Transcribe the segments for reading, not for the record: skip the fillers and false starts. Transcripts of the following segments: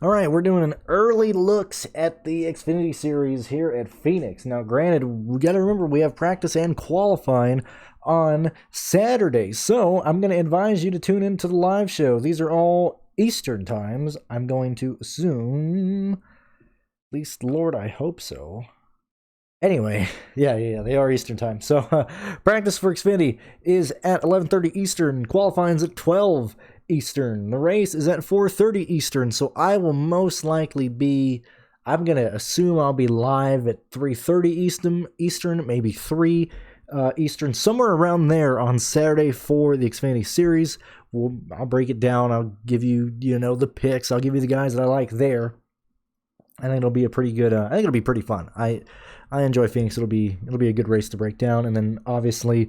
All right, we're doing an early looks at the Xfinity Series here at Phoenix. Now, granted, we got to remember we have practice and qualifying on Saturday, so I'm going to advise you to tune into the live show. These are all Eastern times. I'm going to assume, at least, Lord, I hope so. Anyway, yeah, they are Eastern time. So, practice for Xfinity is at 11:30 Eastern. Qualifying's at 12 Eastern. The race is at 4:30 Eastern. So, I will most likely be, I'm going to assume I'll be live at 3:30 Eastern, maybe 3 Eastern, somewhere around there on Saturday for the Xfinity Series. I'll break it down. I'll give you, the picks. I'll give you the guys that I like there. I think it'll be a pretty good. I think it'll be pretty fun. I enjoy Phoenix. It'll be a good race to break down, and then obviously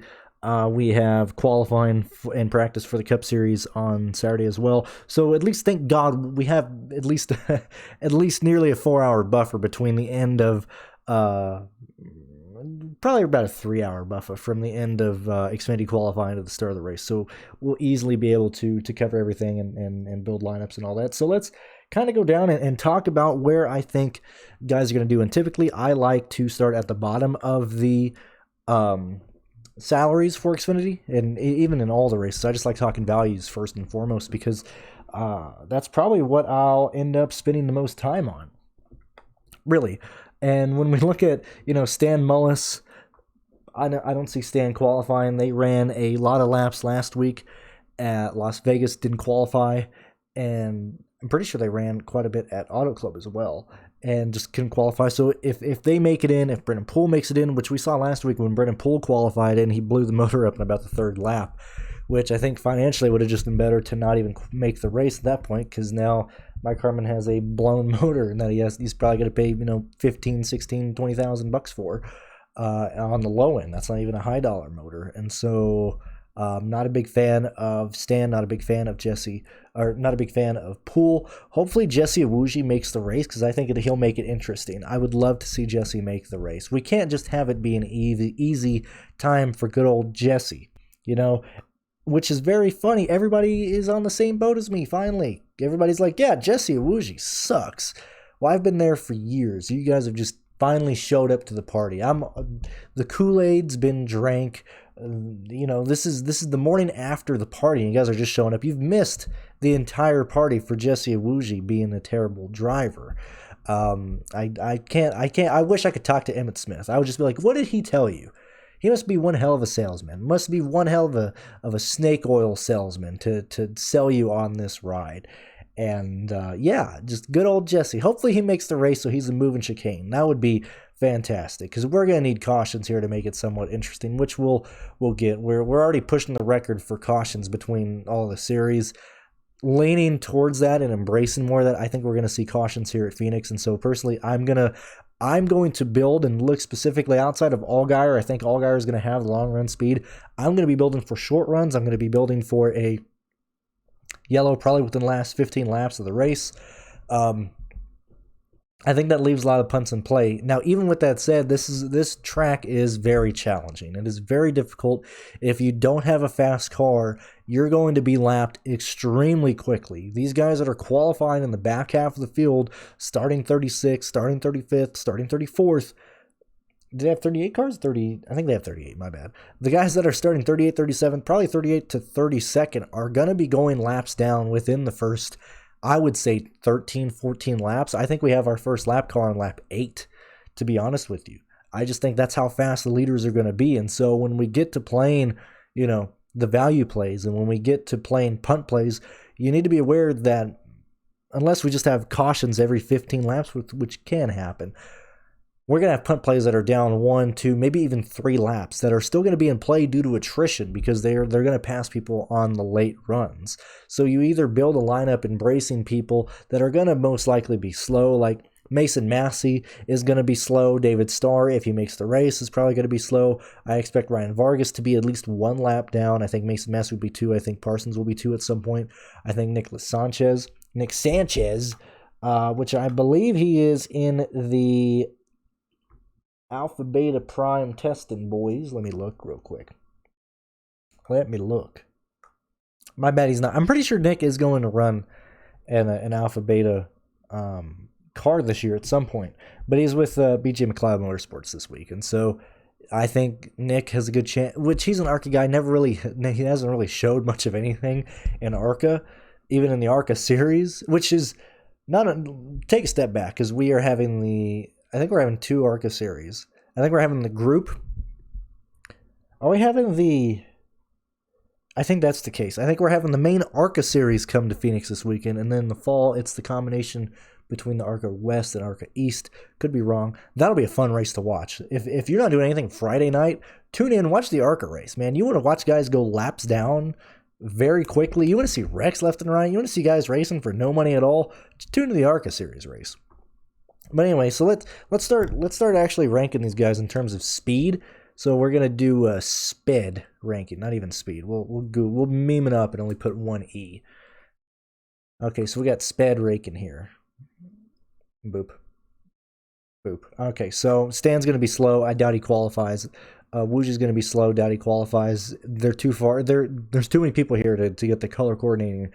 we have qualifying and practice for the Cup Series on Saturday as well. So at least, thank God, we have at least nearly a 4-hour buffer between the end of probably about a 3-hour buffer from the end of Xfinity qualifying to the start of the race. So we'll easily be able to cover everything and build lineups and all that. So let's kind of go down and talk about where I think guys are going to do. And typically I like to start at the bottom of the salaries for Xfinity, and even in all the races. I just like talking values first and foremost because that's probably what I'll end up spending the most time on, really. And when we look at, Stan Mullis, I don't see Stan qualifying. They ran a lot of laps last week at Las Vegas, didn't qualify, and I'm pretty sure they ran quite a bit at Auto Club as well and just couldn't qualify. So if they make it in, if Brendan Poole makes it in, which we saw last week when Brendan Poole qualified and he blew the motor up in about the third lap, which I think financially would have just been better to not even make the race at that point, because now Mike Harmon has a blown motor and that he's probably going to pay, 15, 16, 20,000 bucks for on the low end. That's not even a high dollar motor. And so not a big fan of Stan, not a big fan of Jesse, or not a big fan of Poole. Hopefully Jesse Iwuji makes the race, because I think he'll make it interesting. I would love to see Jesse make the race. We can't just have it be an easy time for good old Jesse, which is very funny. Everybody is on the same boat as me, finally. Everybody's like, yeah, Jesse Iwuji sucks. Well, I've been there for years. You guys have just finally showed up to the party. The Kool-Aid's been drank. This is the morning after the party, and you guys are just showing up. You've missed the entire party for Jesse Iwuji being a terrible driver. I wish I could talk to Emmitt Smith. I would just be like, what did he tell you? He must be one hell of a salesman. Must be one hell of a snake oil salesman to sell you on this ride. And just good old Jesse. Hopefully he makes the race so he's a moving chicane. That would be fantastic, because we're going to need cautions here to make it somewhat interesting, which we'll get. We're already pushing the record for cautions between all the series, leaning towards that and embracing more of that. I think we're going to see cautions here at Phoenix, and so personally, I'm going to build and look specifically outside of Allgaier. I think Allgaier is going to have the long run speed. I'm going to be building for short runs. I'm going to be building for a yellow probably within the last 15 laps of the race. I think that leaves a lot of punts in play. Now, even with that said, this track is very challenging. It is very difficult. If you don't have a fast car, you're going to be lapped extremely quickly. These guys that are qualifying in the back half of the field, starting 36th, starting 35th, starting 34th, do they have 38 cars? 30? I think they have 38, my bad. The guys that are starting 38, 37, probably 38 to 32nd are going to be going laps down within the first, I would say, 13, 14 laps. I think we have our first lap car on lap 8, to be honest with you. I just think that's how fast the leaders are going to be. And so when we get to playing, the value plays, and when we get to playing punt plays, you need to be aware that unless we just have cautions every 15 laps, which can happen, we're going to have punt plays that are down 1, 2, maybe even 3 laps that are still going to be in play due to attrition, because they're going to pass people on the late runs. So you either build a lineup embracing people that are going to most likely be slow, like Mason Massey is going to be slow. David Starr, if he makes the race, is probably going to be slow. I expect Ryan Vargas to be at least 1 lap down. I think Mason Massey will be 2. I think Parsons will be 2 at some point. I think Nick Sanchez, which I believe he is in the Alpha Beta Prime testing, boys. Let me look real quick. My bad, he's not. I'm pretty sure Nick is going to run an Alpha Beta car this year at some point. But he's with BJ McLeod Motorsports this week, and so I think Nick has a good chance. Which he's an ARCA guy. He hasn't really showed much of anything in ARCA, even in the ARCA series, which is not take a step back because we are having I think we're having 2 ARCA series. I think we're having the group. Are we having I think that's the case. I think we're having the main ARCA series come to Phoenix this weekend, and then in the fall, it's the combination between the ARCA West and ARCA East. Could be wrong. That'll be a fun race to watch. If you're not doing anything Friday night, tune in, watch the ARCA race, man. You want to watch guys go laps down very quickly. You want to see wrecks left and right. You want to see guys racing for no money at all. Just tune to the ARCA series race. But anyway, so let's start actually ranking these guys in terms of speed. So we're gonna do a sped ranking, not even speed. We'll meme it up and only put 1 E. Okay, so we got sped ranking here. Boop. Boop. Okay, so Stan's gonna be slow. I doubt he qualifies. Wooge is gonna be slow. Doubt he qualifies. They're too far. There's too many people here to get the color coordinating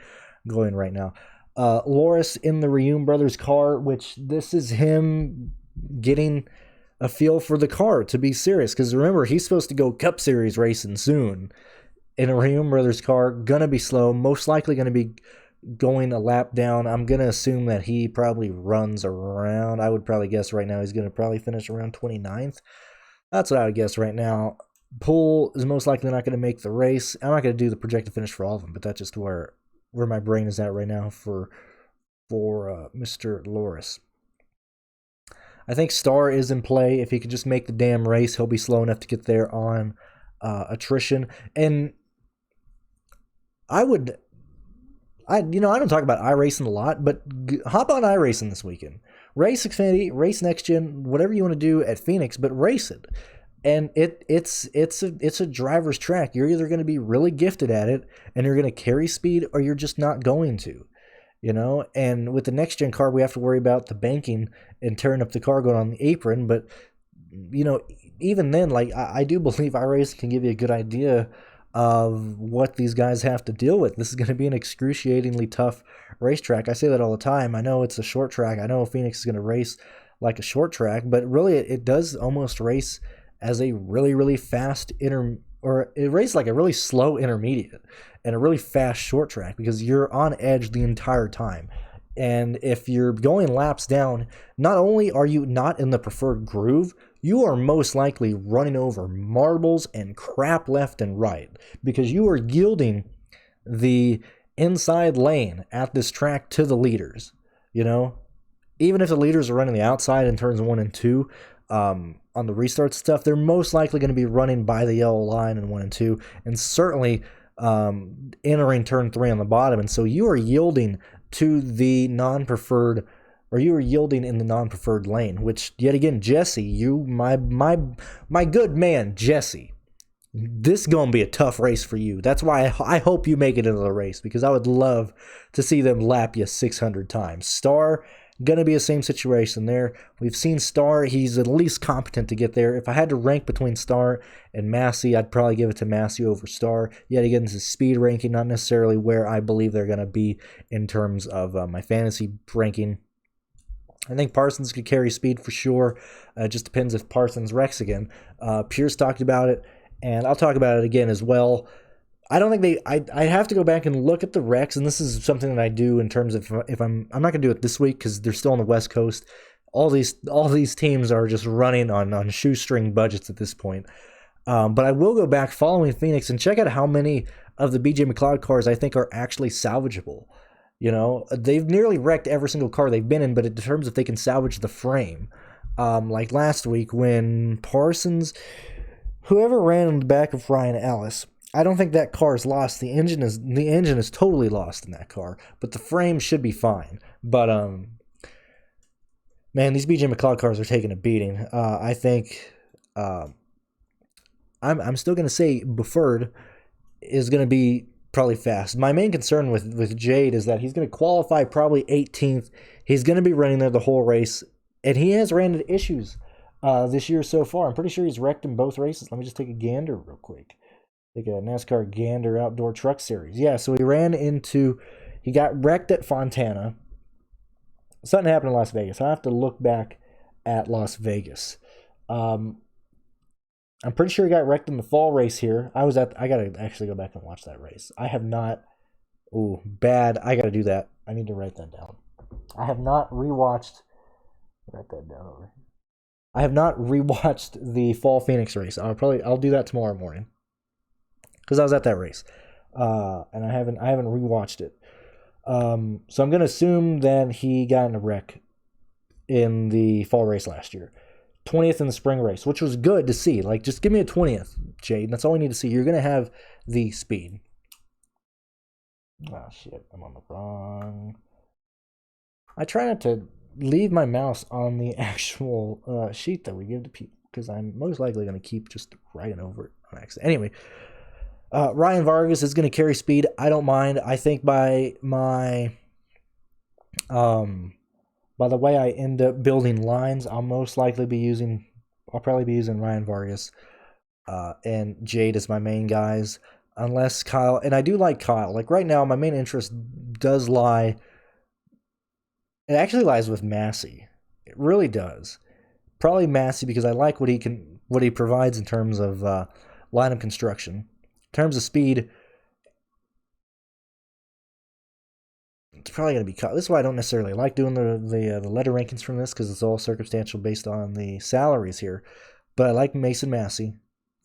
going right now. Loris in the Reum Brothers car, which this is him getting a feel for the car, to be serious, because remember, he's supposed to go Cup Series racing soon in a Reum Brothers car. Gonna be slow, most likely gonna be going a lap down. I'm gonna assume that he probably runs around, I would probably guess right now he's gonna probably finish around 29th. That's what I would guess right now. Poole is most likely not gonna make the race. I'm not gonna do the projected finish for all of them, but that's just where my brain is at right now for Mr. Loris. I think Star is in play. If he could just make the damn race, he'll be slow enough to get there on attrition. And I don't talk about iRacing a lot, but hop on iRacing this weekend. Race Xfinity, race Next Gen, whatever you want to do at Phoenix, but race it. And it's a driver's track. You're either going to be really gifted at it and you're going to carry speed, or you're just not going to. And with the Next Gen car, we have to worry about the banking and tearing up the car going on the apron. But, even then, I do believe iRacing can give you a good idea of what these guys have to deal with. This is going to be an excruciatingly tough racetrack. I say that all the time. I know it's a short track. I know Phoenix is going to race like a short track, but really it does almost race as a really, really fast or it races like a really slow intermediate and a really fast short track, because you're on edge the entire time. And if you're going laps down, not only are you not in the preferred groove, you are most likely running over marbles and crap left and right, because you are yielding the inside lane at this track to the leaders. Even if the leaders are running the outside in turns 1 and 2, on the restart stuff, they're most likely going to be running by the yellow line in 1 and 2, and certainly entering turn 3 on the bottom. And so you are yielding to the non-preferred, or you are yielding in the non-preferred lane, which yet again, Jesse, my good man, Jesse, this is going to be a tough race for you. That's why I hope you make it into the race, because I would love to see them lap you 600 times. Star, going to be the same situation there. We've seen Star. He's at least competent to get there. If I had to rank between Star and Massey, I'd probably give it to Massey over Star. Yet again, this is speed ranking, not necessarily where I believe they're going to be in terms of my fantasy ranking. I think Parsons could carry speed for sure. It just depends if Parsons wrecks again. Pierce talked about it, and I'll talk about it again as well. I don't think I have to go back and look at the wrecks, and this is something that I do in terms of if I'm not going to do it this week because they're still on the West Coast. All these teams are just running on shoestring budgets at this point. But I will go back following Phoenix and check out how many of the BJ McLeod cars I think are actually salvageable. They've nearly wrecked every single car they've been in, but in terms of if they can salvage the frame, like last week when Parsons, whoever ran in the back of Ryan Ellis, I don't think that car is lost. The engine is totally lost in that car, but the frame should be fine. But man, these BJ McLeod cars are taking a beating. I think I'm still going to say Bufford is going to be probably fast. My main concern with Jade is that he's going to qualify probably 18th. He's going to be running there the whole race, and he has ran into issues this year so far. I'm pretty sure he's wrecked in both races. Let me just take a gander real quick. Take a NASCAR Gander Outdoor Truck Series. Yeah, so he got wrecked at Fontana. something happened in Las Vegas. I have to look back at Las Vegas. I'm pretty sure he got wrecked in the fall race here. I gotta actually go back and watch that race. I have not. Ooh, bad. I gotta do that. I need to write that down. I have not rewatched. Write that down over here. I have not rewatched the fall Phoenix race. I'll do that tomorrow morning because I was at that race, and I haven't rewatched it. So I'm gonna assume that he got in a wreck in the fall race last year. 20th in the spring race, which was good to see. Like, just give me a 20th, Jade. That's all we need to see. You're gonna have the speed. Oh shit, I'm on the wrong. I try not to leave my mouse on the actual sheet that we give to people because I'm most likely going to keep just writing over it on accident. Anyway, Ryan Vargas is going to carry speed. I don't mind. I think by the way I end up building lines, I'll probably be using Ryan Vargas and Jade as my main guys, unless Kyle, and I do like Kyle. Like right now, my main interest does lie. It actually lies with Massey. It really does. Probably Massey because I like what he provides in terms of lineup construction. In terms of speed, it's probably going to be Kyle. This is why I don't necessarily like doing the letter rankings from this because it's all circumstantial based on the salaries here. But I like Mason Massey.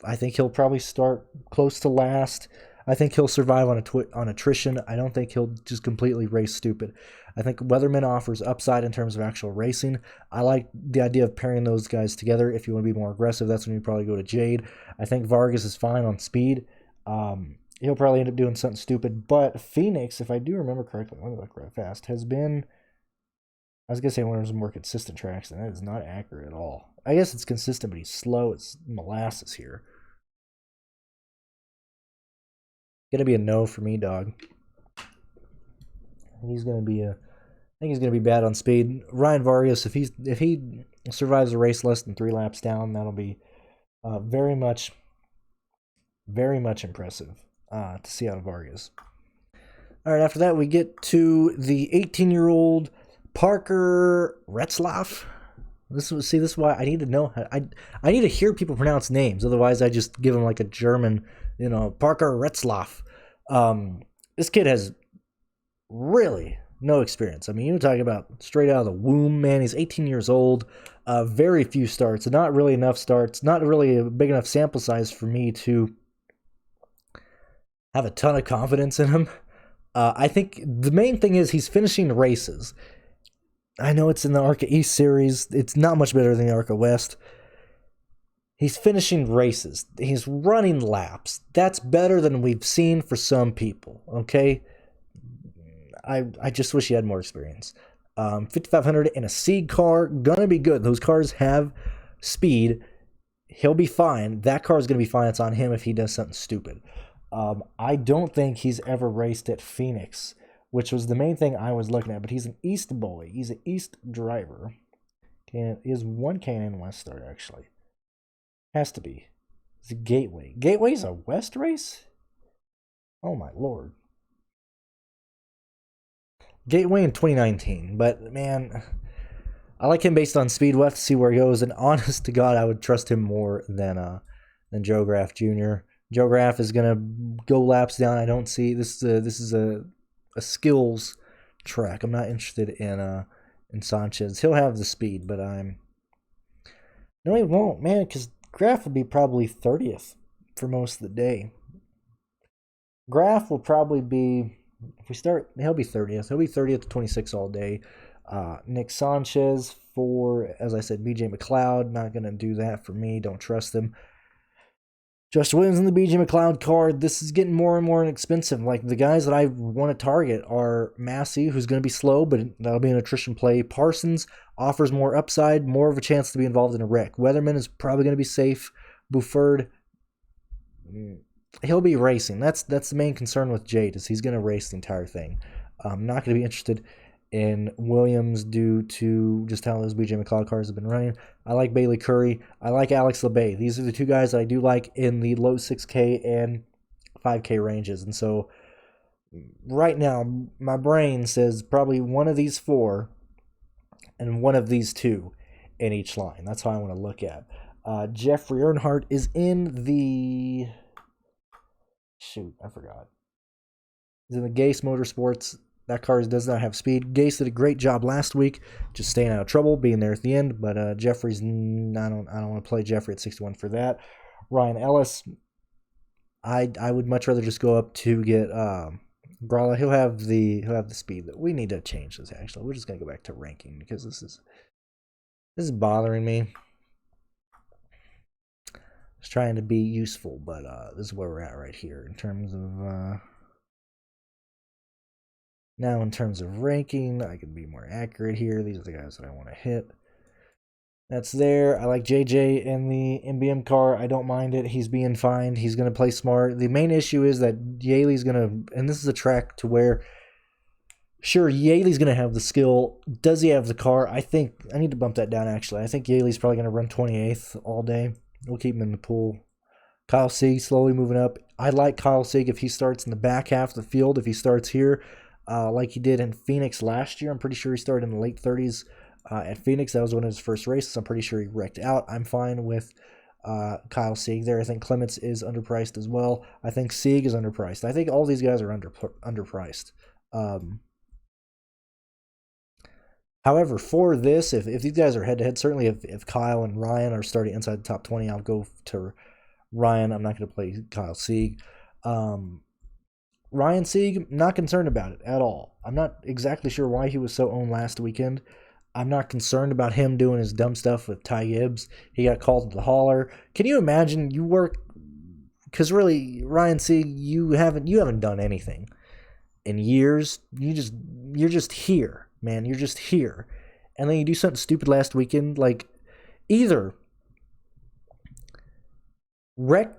I think he'll probably start close to last. I think he'll survive on attrition. I don't think he'll just completely race stupid. I think Weatherman offers upside in terms of actual racing. I like the idea of pairing those guys together. If you want to be more aggressive, that's when you probably go to Jade. I think Vargas is fine on speed. He'll probably end up doing something stupid. But Phoenix, if I do remember correctly, let me look real fast, has been, I was going to say one of those more consistent tracks, and that is not accurate at all. I guess it's consistent, but he's slow. It's molasses here. Gonna be a no for me, dog. He's gonna be I think he's gonna be bad on speed. Ryan Vargas, if he survives a race less than 3 laps down, that'll be very much impressive to see out of Vargas. All right, after that we get to the 18-year-old Parker Retzloff. This is why I need to know. I need to hear people pronounce names. Otherwise, I just give them like a German, Parker Retzloff. This kid has really no experience. I mean, you're talking about straight out of the womb, man. He's 18 years old. Very few starts. Not really enough starts. Not really a big enough sample size for me to have a ton of confidence in him. I think the main thing is he's finishing races. I know it's in the ARCA East series. It's not much better than the ARCA West. He's finishing races. He's running laps. That's better than we've seen for some people, okay? I just wish he had more experience. 5,500 in a seed car, gonna be good. Those cars have speed. He'll be fine. That car is gonna be fine. It's on him if he does something stupid. I don't think he's ever raced at Phoenix, which was the main thing I was looking at. But he's an East boy. He's an East driver. He is one K&N West start, actually. Has to be. It's a Gateway. Gateway's a West race? Oh, my Lord. Gateway in 2019. But, man, I like him based on speed. We'll have to see where he goes. And honest to God, I would trust him more than Joe Graff Jr. Joe Graff is going to go laps down. I don't see this is a skills track. I'm not interested in Sanchez. He'll have the speed, but no, he won't, man, because Graff will be probably 30th for most of the day. Graff will probably be, if we start, he'll be 30th. He'll be 30th to 26 all day. Nick Sanchez for, as I said, BJ McLeod. Not going to do that for me. Don't trust him. Justin Williams in the BJ McLeod card. This is getting more and more inexpensive. Like, the guys that I want to target are Massey, who's going to be slow, but that'll be an attrition play. Parsons offers more upside, more of a chance to be involved in a wreck. Weatherman is probably going to be safe. Buford, he'll be racing. That's the main concern with Jade, is he's going to race the entire thing. I'm not going to be interested in Williams due to just how those BJ McLeod cars have been running. I like Bailey Curry. I like Alex LeBay. These are the two guys that I do like in the low 6K and 5K ranges. And so right now, my brain says probably one of these four and one of these two in each line. That's how I want to look at. Jeffrey Earnhardt is in the... Shoot, I forgot. He's in the Gase Motorsports. That car does not have speed. Gase did a great job last week, just staying out of trouble, being there at the end. But Jeffrey's, I don't want to play Jeffrey at 61 for that. Ryan Ellis, I would much rather just go up to get Gralla. He'll have the speed. That we need to change this. Actually, we're just gonna go back to ranking because this is bothering me. Just trying to be useful, but this is where we're at right here in terms of. Now, in terms of ranking, I can be more accurate here. These are the guys that I want to hit. That's there. I like JJ in the MBM car. I don't mind it. He's being fine. He's going to play smart. The main issue is that Yaley's going to, and this is a track to where, sure, Yaley's going to have the skill. Does he have the car? I think, I need to bump that down, actually. I think Yaley's probably going to run 28th all day. We'll keep him in the pool. Kyle Sieg slowly moving up. I like Kyle Sieg if he starts in the back half of the field. If he starts here, like he did in Phoenix last year. I'm pretty sure he started in the late 30s at Phoenix. That was one of his first races. I'm pretty sure he wrecked out. I'm fine with Kyle Sieg there. I think Clements is underpriced as well. I think Sieg is underpriced. I think all these guys are underpriced. However, for this, if these guys are head-to-head, certainly if Kyle and Ryan are starting inside the top 20, I'll go to Ryan. I'm not going to play Kyle Sieg. Ryan Sieg, not concerned about it at all. I'm not exactly sure why he was so owned last weekend. I'm not concerned about him doing his dumb stuff with Ty Gibbs. He got called to the hauler. Can you imagine you work? Because really, Ryan Sieg, you haven't done anything in years. You're just here, man. You're just here, and then you do something stupid last weekend, like either wreck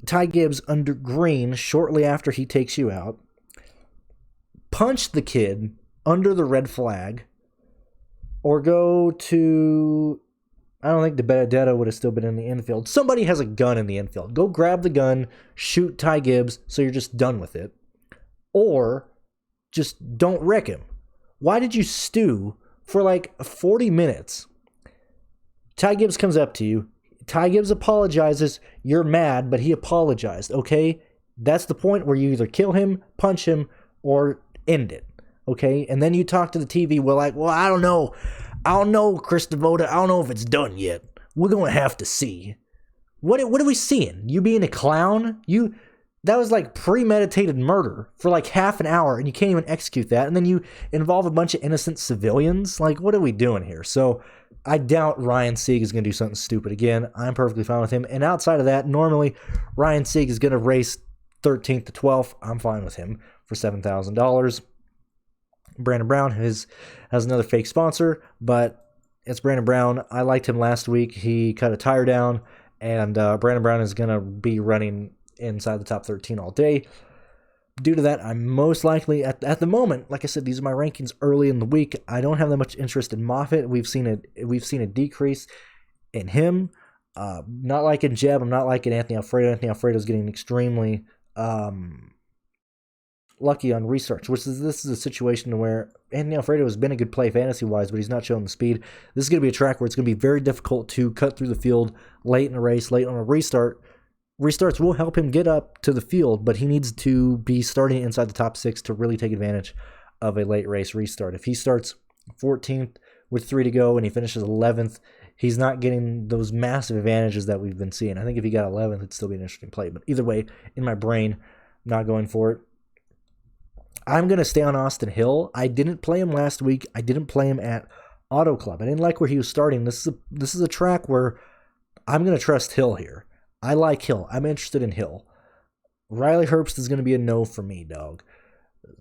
Ty Gibbs under green shortly after he takes you out, punch the kid under the red flag, or go to, I don't think DeBenedetto would have still been in the infield. Somebody has a gun in the infield. Go grab the gun, shoot Ty Gibbs so you're just done with it. Or just don't wreck him. Why did you stew for like 40 minutes? Ty Gibbs comes up to you. Ty Gibbs apologizes. You're mad, but he apologized, okay? That's the point where you either kill him, punch him, or end it, okay? And then you talk to the TV. Well, I don't know. Chris Devoda. I don't know if it's done yet. We're going to have to see. What are we seeing? You being a clown? That was like premeditated murder for like half an hour, and you can't even execute that. And then you involve a bunch of innocent civilians. Like, what are we doing here? So I doubt Ryan Sieg is going to do something stupid again. I'm perfectly fine with him. And outside of that, normally Ryan Sieg is going to race 13th to 12th. I'm fine with him for $7,000. Brandon Brown has another fake sponsor, but it's Brandon Brown. I liked him last week. He cut a tire down, and Brandon Brown is going to be running inside the top 13 all day. Due to that, I'm most likely, at the moment, like I said, these are my rankings early in the week. I don't have that much interest in Moffitt. We've seen a decrease in him. Not like in Jeb. I'm not liking Anthony Alfredo. Anthony Alfredo's getting extremely lucky on research, this is a situation where Anthony Alfredo has been a good play fantasy-wise, but he's not showing the speed. This is going to be a track where it's going to be very difficult to cut through the field late in a race, late on a restart. Restarts will help him get up to the field, but he needs to be starting inside the top 6 to really take advantage of a late race restart. If he starts 14th with 3 to go and he finishes 11th, he's not getting those massive advantages that we've been seeing. I think if he got 11th, it'd still be an interesting play. But either way, in my brain, I'm not going for it. I'm going to stay on Austin Hill. I didn't play him last week. I didn't play him at Auto Club. I didn't like where he was starting. This is a track where I'm going to trust Hill here. I like Hill. I'm interested in Hill. Riley Herbst is going to be a no for me, dog.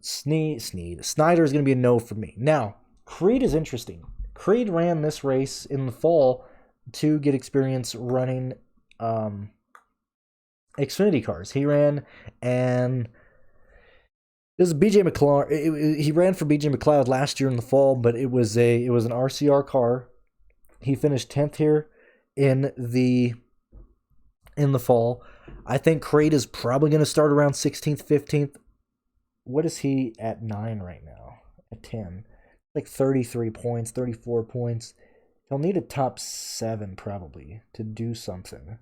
Snyder is going to be a no for me. Now, Creed is interesting. Creed ran this race in the fall to get experience running Xfinity cars. He ran, and this is BJ McLeod. He ran for BJ McLeod last year in the fall, but it was an RCR car. He finished 10th here in the fall. I think Creed is probably going to start around 16th, 15th. What is he at 9 right now? At 10. like 33 points, 34 points. He'll need a top 7 probably to do something.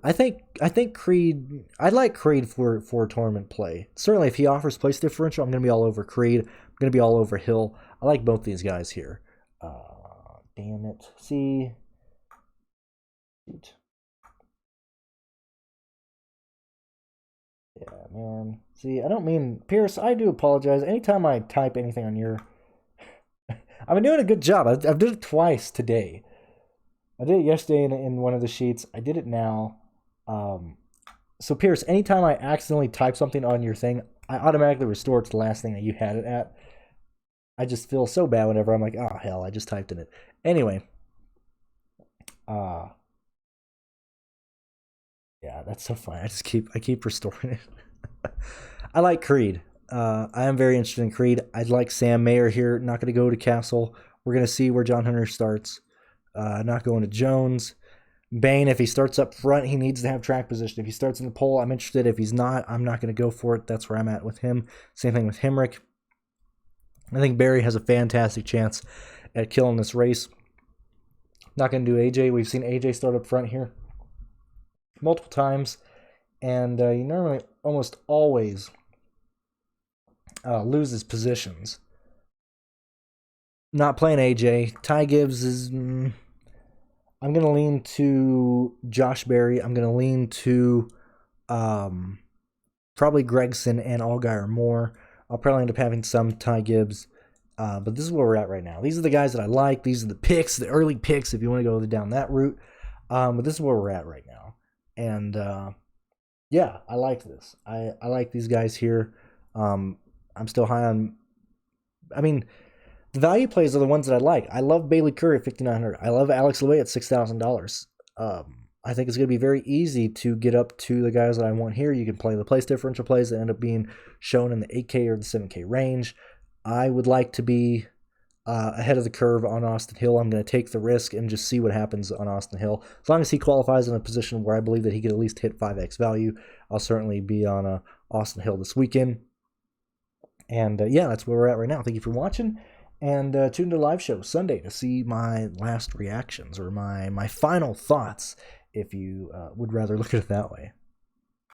I think Creed. I'd like Creed for tournament play. Certainly, if he offers place differential, I'm gonna be all over Creed. I'm gonna be all over Hill. I like both these guys here. Damn it. See. Shoot. Yeah, man. See, I don't mean Pierce. I do apologize. Anytime I type anything on your, I've been doing a good job. I've did it twice today. I did it yesterday in one of the sheets. I did it now. So Pierce, anytime I accidentally type something on your thing, I automatically restore it to the last thing that you had it at. I just feel so bad whenever I'm like, oh hell, I just typed in it. Anyway, yeah, that's so funny. I keep restoring it. I like Creed. I am very interested in Creed. I'd like Sam Mayer here. Not going to go to Castle. We're going to see where John Hunter starts. Not going to Jones. Bain, if he starts up front, he needs to have track position. If he starts in the pole, I'm interested. If he's not, I'm not going to go for it. That's where I'm at with him. Same thing with Hemrick. I think Barry has a fantastic chance at killing this race. Not going to do AJ. We've seen AJ start up front here multiple times, and he normally almost always loses positions. Not playing AJ. Ty Gibbs is... I'm going to lean to Josh Berry. I'm going to lean to probably Gregson and Allgaier more. I'll probably end up having some Ty Gibbs. But this is where we're at right now. These are the guys that I like. These are the picks, the early picks, if you want to go down that route. But this is where we're at right now. And yeah, I like this. I like these guys here. I'm still high on... I mean... The value plays are the ones that I like. I love Bailey Curry at $5,900. I love Alex Leway at $6,000. I think it's going to be very easy to get up to the guys that I want here. You can play the place differential plays that end up being shown in the 8K or the 7K range. I would like to be ahead of the curve on Austin Hill. I'm going to take the risk and just see what happens on Austin Hill. As long as he qualifies in a position where I believe that he could at least hit 5X value, I'll certainly be on Austin Hill this weekend. And yeah, that's where we're at right now. Thank you for watching. And tune to the live show Sunday to see my last reactions or my final thoughts, if you would rather look at it that way.